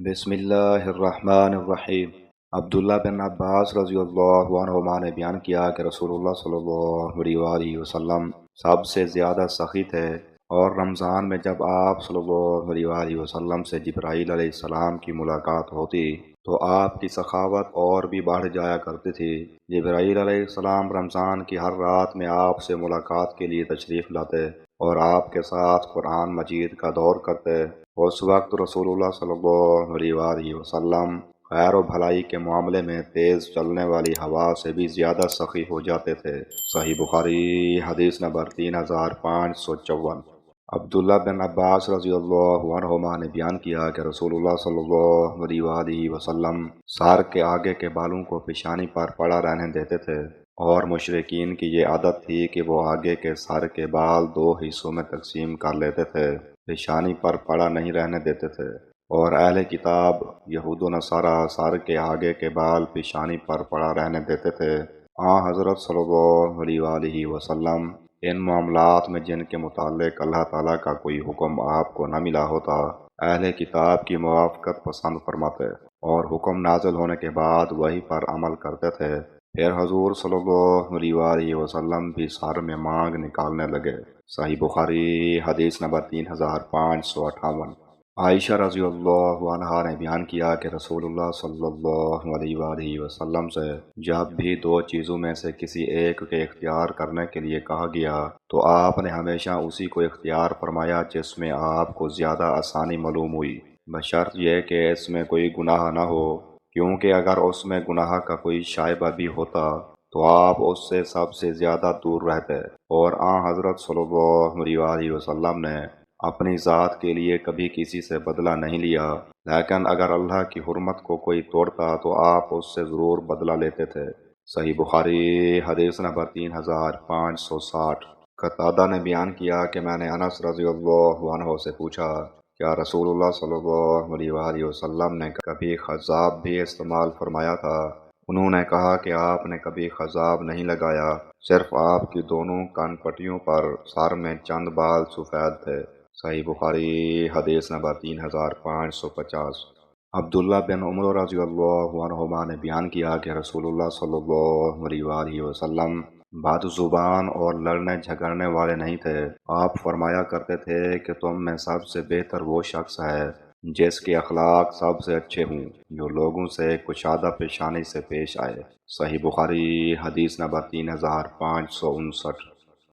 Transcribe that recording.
بسم اللہ الرحمن الرحیم۔ عبداللہ بن عباس رضی اللہ عنہما نے بیان کیا کہ رسول اللہ صلی اللہ علیہ وسلم سب سے زیادہ سخی تھے، اور رمضان میں جب آپ صلی اللہ علیہ وسلم سے جبرائیل علیہ السلام کی ملاقات ہوتی تو آپ کی سخاوت اور بھی بڑھ جایا کرتی تھی۔ جبرائیل علیہ السلام رمضان کی ہر رات میں آپ سے ملاقات کے لیے تشریف لاتے اور آپ کے ساتھ قرآن مجید کا دور کرتے۔ اس وقت رسول اللہ صلی اللہ علیہ وسلم خیر و بھلائی کے معاملے میں تیز چلنے والی ہوا سے بھی زیادہ سخی ہو جاتے تھے۔ صحیح بخاری حدیث نمبر 3554۔ عبداللہ بن عباس رضی اللہ عنہما نے بیان کیا کہ رسول اللہ صلی اللہ علیہ وسلم سر کے آگے کے بالوں کو پیشانی پر پڑا رہنے دیتے تھے، اور مشرکین کی یہ عادت تھی کہ وہ آگے کے سر کے بال دو حصوں میں تقسیم کر لیتے تھے، پیشانی پر پڑا نہیں رہنے دیتے تھے، اور اہل کتاب یہود و نصارہ سر کے آگے کے بال پیشانی پر پڑا رہنے دیتے تھے۔ حضرت صلی اللہ علیہ وسلم ان معاملات میں جن کے متعلق اللہ تعالیٰ کا کوئی حکم آپ کو نہ ملا ہوتا، اہل کتاب کی موافقت پسند فرماتے اور حکم نازل ہونے کے بعد وہی پر عمل کرتے تھے۔ پھر حضور صلی اللہ علیہ وسلم بھی سر میں مانگ نکالنے لگے۔ صحیح بخاری حدیث نمبر 3558۔ عائشہ رضی اللہ عنہا نے بیان کیا کہ رسول اللہ صلی اللہ علیہ وسلم سے جب بھی دو چیزوں میں سے کسی ایک کے اختیار کرنے کے لیے کہا گیا تو آپ نے ہمیشہ اسی کو اختیار فرمایا جس میں آپ کو زیادہ آسانی معلوم ہوئی، بشرط یہ کہ اس میں کوئی گناہ نہ ہو، کیونکہ اگر اس میں گناہ کا کوئی شائبہ بھی ہوتا تو آپ اس سے سب سے زیادہ دور رہتے۔ اور حضرت صلی اللہ علیہ وسلم نے اپنی ذات کے لیے کبھی کسی سے بدلہ نہیں لیا، لیکن اگر اللہ کی حرمت کو کوئی توڑتا تو آپ اس سے ضرور بدلہ لیتے تھے۔ صحیح بخاری حدیث نمبر 3560۔ قتادہ نے بیان کیا کہ میں نے انس رضی اللہ عنہ سے پوچھا، کیا رسول اللہ صلی اللہ علیہ وسلم نے کبھی خضاب بھی استعمال فرمایا تھا؟ انہوں نے کہا کہ آپ نے کبھی خضاب نہیں لگایا، صرف آپ کی دونوں کان پٹیوں پر سر میں چند بال سفید تھے۔ صحیح بخاری حدیث نمبر 3550۔ عبداللہ بن عمر رضی اللہ عنہما نے بیان کیا کہ رسول اللہ صلی اللہ علیہ وسلم بد زبان اور لڑنے جھگڑنے والے نہیں تھے۔ آپ فرمایا کرتے تھے کہ تم میں سب سے بہتر وہ شخص ہے جس کے اخلاق سب سے اچھے ہوں، جو لوگوں سے کشادہ پیشانی سے پیش آئے۔ صحیح بخاری حدیث نمبر 3559۔